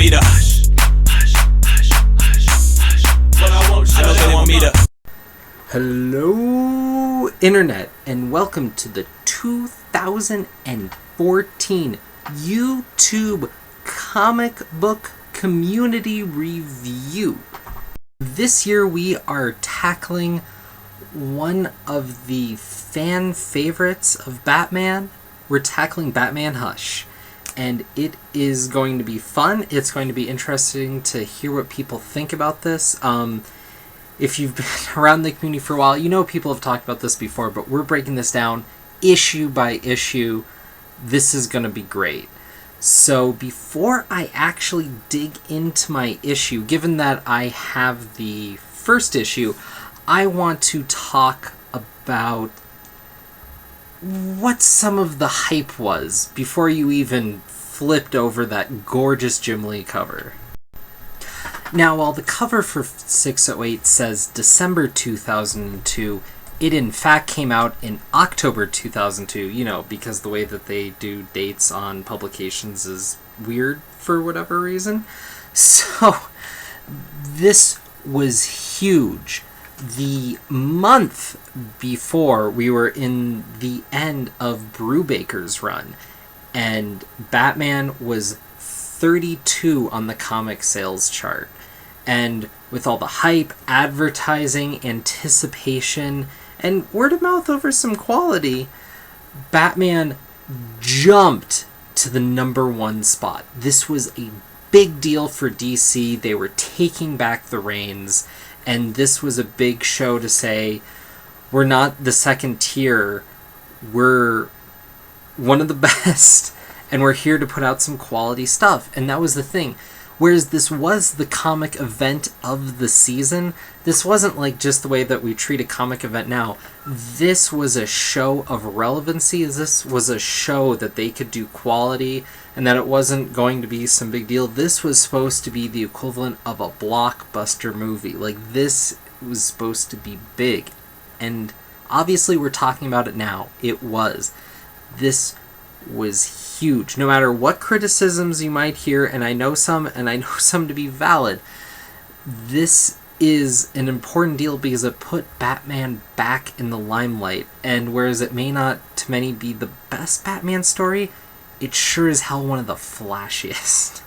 me to hush, hush, hush, hush, hush, but I won't shut. I know they want me to. Hello, Internet, and welcome to the 2014 YouTube Comic Book Community Review. This year we are tackling one of the fan favorites of Batman. We're tackling Batman Hush, and it is going to be fun. It's going to be interesting to hear what people think about this. If you've been around the community for a while, you know people have talked about this before, but we're breaking this down issue by issue. This is going to be great. So before I actually dig into my issue, given that I have the first issue, I want to talk about what some of the hype was before you even flipped over that gorgeous Jim Lee cover. Now, while the cover for 608 says December 2002, it in fact came out in October 2002, because the way that they do dates on publications is weird for whatever reason. So, this was huge. The month before, we were in the end of Brubaker's run, and Batman was 32 on the comic sales chart. And with all the hype, advertising, anticipation, and word of mouth over some quality, Batman jumped to the #1 spot. This was a big deal for DC. They were taking back the reins, and this was a big show to say, we're not the second tier, we're one of the best, and we're here to put out some quality stuff. And that was the thing. Whereas this was the comic event of the season, this wasn't like just the way that we treat a comic event now. This was a show of relevancy. This was a show that they could do quality and that it wasn't going to be some big deal. This was supposed to be the equivalent of a blockbuster movie. Like, this was supposed to be big. And obviously we're talking about it now. It was. This was huge. No matter what criticisms you might hear, and I know some to be valid, this is an important deal because it put Batman back in the limelight. And whereas it may not to many be the best Batman story, it's sure as hell one of the flashiest.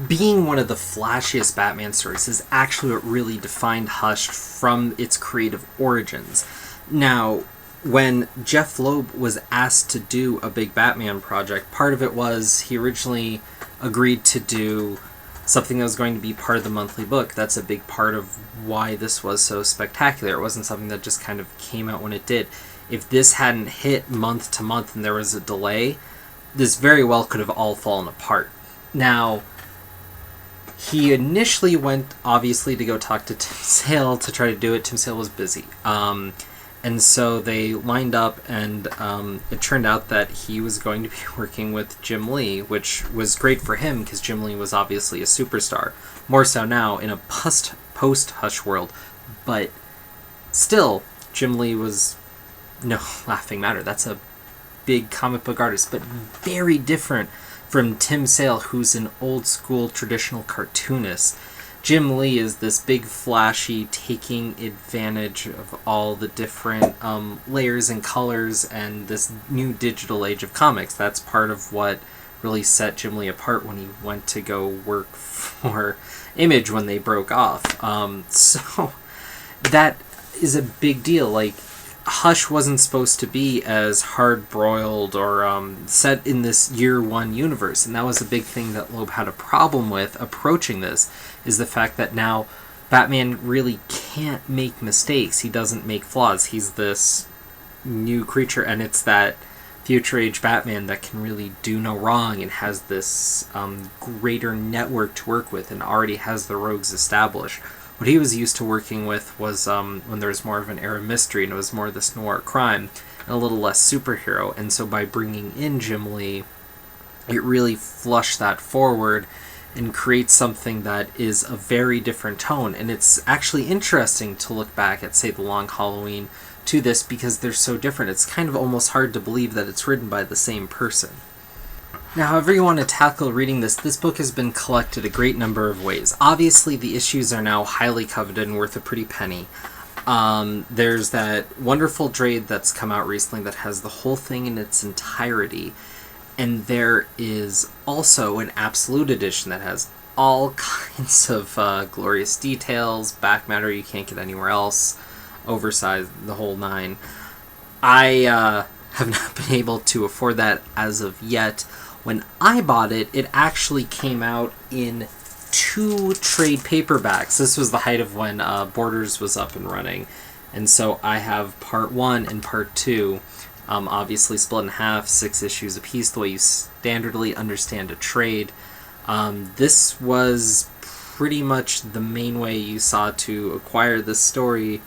Being one of the flashiest Batman stories is actually what really defined Hush from its creative origins. Now, when Jeff Loeb was asked to do a big Batman project, part of it was he originally agreed to do something that was going to be part of the monthly book. That's a big part of why this was so spectacular. It wasn't something that just kind of came out when it did. If this hadn't hit month to month and there was a delay, this very well could have all fallen apart. Now, he initially went, obviously, to go talk to Tim Sale to try to do it. Tim Sale was busy. And so they lined up, and it turned out that he was going to be working with Jim Lee, which was great for him because Jim Lee was obviously a superstar. More so now in a post-Hush world. But still, Jim Lee was no laughing matter. That's a big comic book artist, but very different from Tim Sale, who's an old-school traditional cartoonist. Jim Lee is this big, flashy, taking advantage of all the different layers and colors and this new digital age of comics. That's part of what really set Jim Lee apart when he went to go work for Image when they broke off. So that is a big deal. Like, Hush wasn't supposed to be as hard-broiled or set in this year one universe, and that was a big thing that Loeb had a problem with approaching this, is the fact that now Batman really can't make mistakes. He doesn't make flaws. He's this new creature, and it's that future age Batman that can really do no wrong and has this greater network to work with and already has the rogues established. What he was used to working with was when there was more of an era of mystery and it was more of this noir crime and a little less superhero. And so by bringing in Jim Lee, it really flushed that forward and creates something that is a very different tone. And it's actually interesting to look back at, say, The Long Halloween to this because they're so different. It's kind of almost hard to believe that it's written by the same person. Now, however you want to tackle reading this book has been collected a great number of ways. Obviously, the issues are now highly coveted and worth a pretty penny. There's that wonderful trade that's come out recently that has the whole thing in its entirety. And there is also an absolute edition that has all kinds of glorious details, back matter you can't get anywhere else, oversized, the whole nine. I have not been able to afford that as of yet. When I bought it, it actually came out in 2 trade paperbacks. This was the height of when Borders was up and running. And so I have part 1 and part 2, obviously split in half, 6 issues apiece, the way you standardly understand a trade. This was pretty much the main way you saw to acquire this story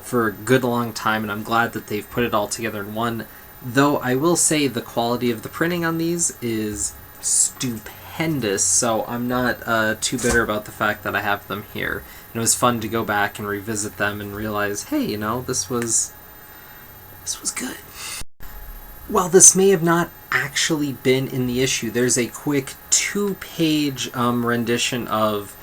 for a good long time, and I'm glad that they've put it all together in one. Though I will say the quality of the printing on these is stupendous, so I'm not too bitter about the fact that I have them here. And it was fun to go back and revisit them and realize, hey, you know, this was good. While this may have not actually been in the issue, there's a quick 2-page rendition of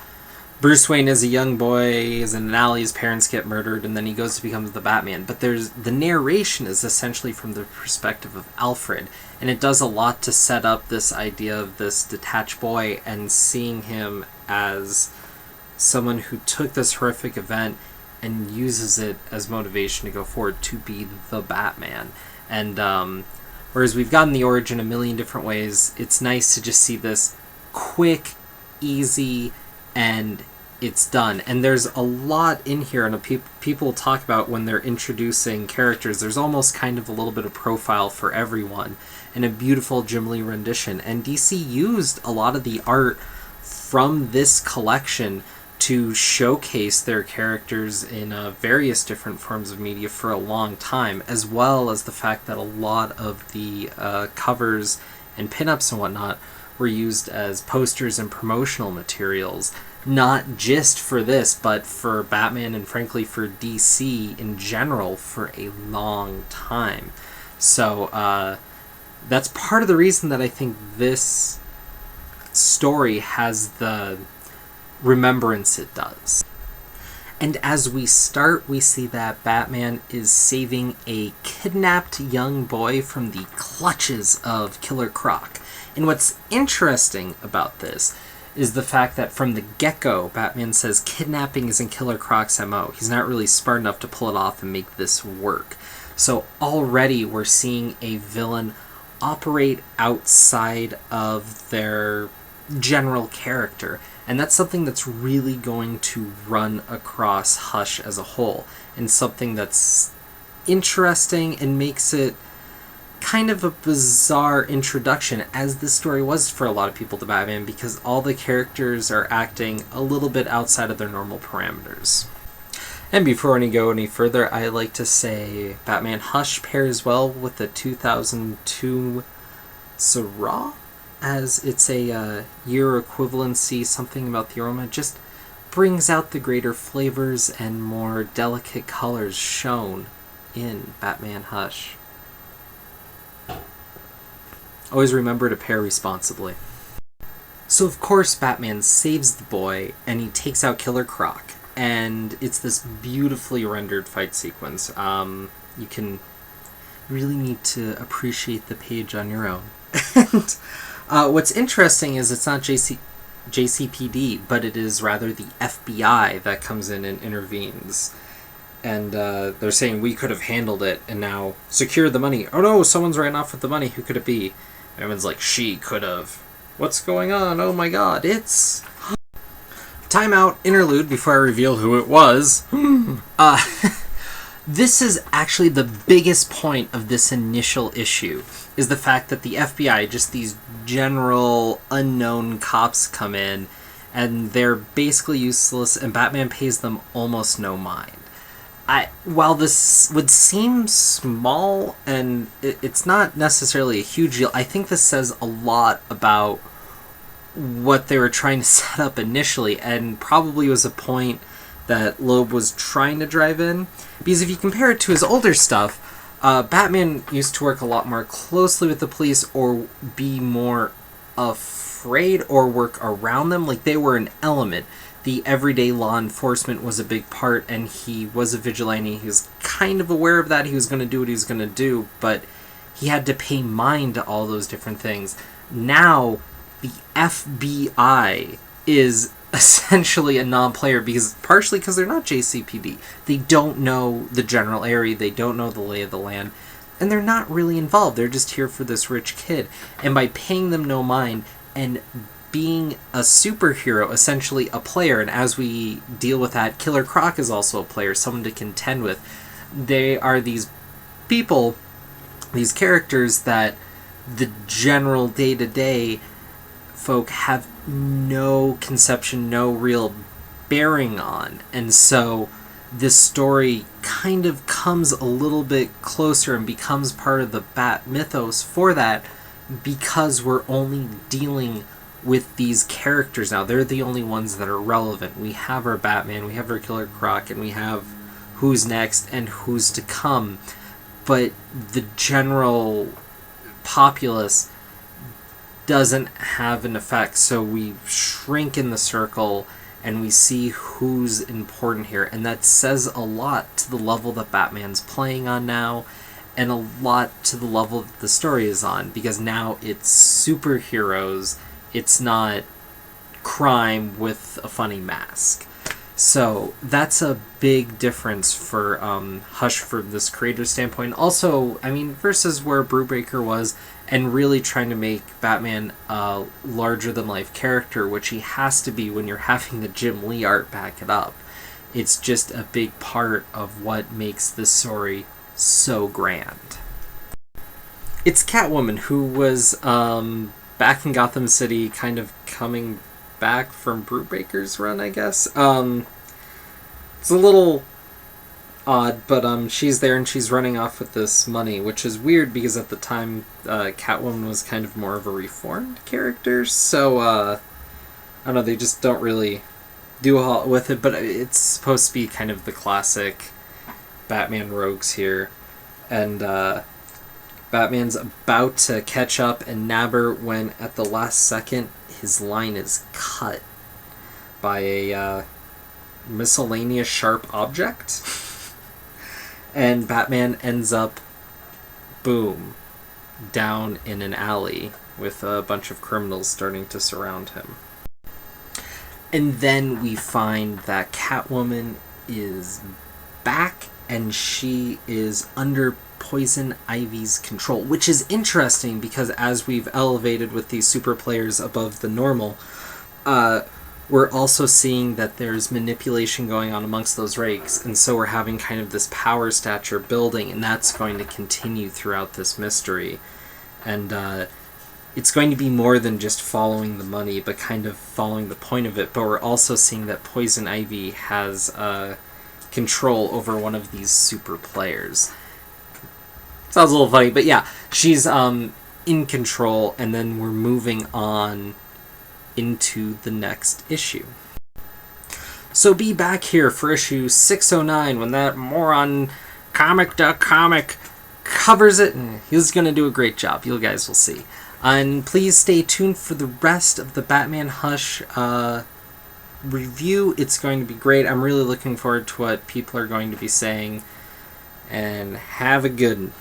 Bruce Wayne as a young boy is in an alley, his parents get murdered, and then he goes to become the Batman. But the narration is essentially from the perspective of Alfred, and it does a lot to set up this idea of this detached boy and seeing him as someone who took this horrific event and uses it as motivation to go forward to be the Batman. And whereas we've gotten the origin a million different ways, it's nice to just see this quick, easy, and it's done. And there's a lot in here, and people talk about when they're introducing characters, there's almost kind of a little bit of profile for everyone, and a beautiful Jim Lee rendition. And DC used a lot of the art from this collection to showcase their characters in various different forms of media for a long time, as well as the fact that a lot of the covers and pinups and whatnot were used as posters and promotional materials, not just for this, but for Batman and frankly for DC in general for a long time. So that's part of the reason that I think this story has the remembrance it does. And as we start, we see that Batman is saving a kidnapped young boy from the clutches of Killer Croc. And what's interesting about this is the fact that from the get-go, Batman says kidnapping isn't Killer Croc's MO. He's not really smart enough to pull it off and make this work. So already we're seeing a villain operate outside of their general character. And that's something that's really going to run across Hush as a whole, and something that's interesting and makes it kind of a bizarre introduction, as this story was for a lot of people to Batman, because all the characters are acting a little bit outside of their normal parameters. And before we go any further, I like to say Batman Hush pairs well with the 2002 Syrah, as it's a year equivalency, something about the aroma just brings out the greater flavors and more delicate colors shown in Batman Hush. Always remember to pair responsibly. So of course Batman saves the boy and he takes out Killer Croc, and it's this beautifully rendered fight sequence. You can really need to appreciate the page on your own. And what's interesting is it's not JCPD, but it is rather the FBI that comes in and intervenes. And they're saying, we could have handled it and now secured the money. Oh no, someone's ran off with the money. Who could it be? Everyone's like, she could have. What's going on? Oh my god, it's... Timeout, interlude, before I reveal who it was. This is actually the biggest point of this initial issue, is the fact that the FBI, just these general unknown cops, come in, and they're basically useless, and Batman pays them almost no mind. While this would seem small, and it's not necessarily a huge deal, I think this says a lot about what they were trying to set up initially, and probably was a point that Loeb was trying to drive in. Because if you compare it to his older stuff, Batman used to work a lot more closely with the police or be more afraid or work around them. Like, they were an element. The everyday law enforcement was a big part, and he was a vigilante. He was kind of aware of that. He was going to do what he was going to do, but he had to pay mind to all those different things. Now, the FBI is essentially a non-player, partially because they're not JCPD. They don't know the general area, they don't know the lay of the land, and they're not really involved. They're just here for this rich kid. And by paying them no mind and being a superhero, essentially a player, and as we deal with that, Killer Croc is also a player, someone to contend with. They are these people, these characters that the general day-to-day folk have no conception, no real bearing on. And so this story kind of comes a little bit closer and becomes part of the Bat mythos for that, because we're only dealing with these characters now. They're the only ones that are relevant. We have our Batman, we have our Killer Croc, and we have who's next and who's to come. But the general populace doesn't have an effect, so we shrink in the circle and we see who's important here, and that says a lot to the level that Batman's playing on now, and a lot to the level that the story is on, because now it's superheroes, it's not crime with a funny mask. So that's a big difference for Hush from this creator standpoint. Also, I mean, versus where Brubaker was, and really trying to make Batman a larger-than-life character, which he has to be when you're having the Jim Lee art back it up. It's just a big part of what makes this story so grand. It's Catwoman, who was back in Gotham City, kind of coming back from Brubaker's run, I guess. It's a little odd, but she's there and she's running off with this money, which is weird because at the time Catwoman was kind of more of a reformed character, so I don't know, they just don't really do a lot with it, but it's supposed to be kind of the classic Batman rogues here, and Batman's about to catch up and nab her when at the last second his line is cut by a miscellaneous sharp object. And Batman ends up, boom, down in an alley with a bunch of criminals starting to surround him. And then we find that Catwoman is back and she is under Poison Ivy's control, which is interesting because as we've elevated with these super players above the normal, we're also seeing that there's manipulation going on amongst those rakes, and so we're having kind of this power stature building, and that's going to continue throughout this mystery. And it's going to be more than just following the money, but kind of following the point of it. But we're also seeing that Poison Ivy has control over one of these super players. Sounds a little funny, but yeah, she's in control, and then we're moving on into the next issue. So be back here for issue 609 when that moron Comic covers it, and he's going to do a great job. You guys will see. And please stay tuned for the rest of the Batman Hush review. It's going to be great. I'm really looking forward to what people are going to be saying. And have a good one.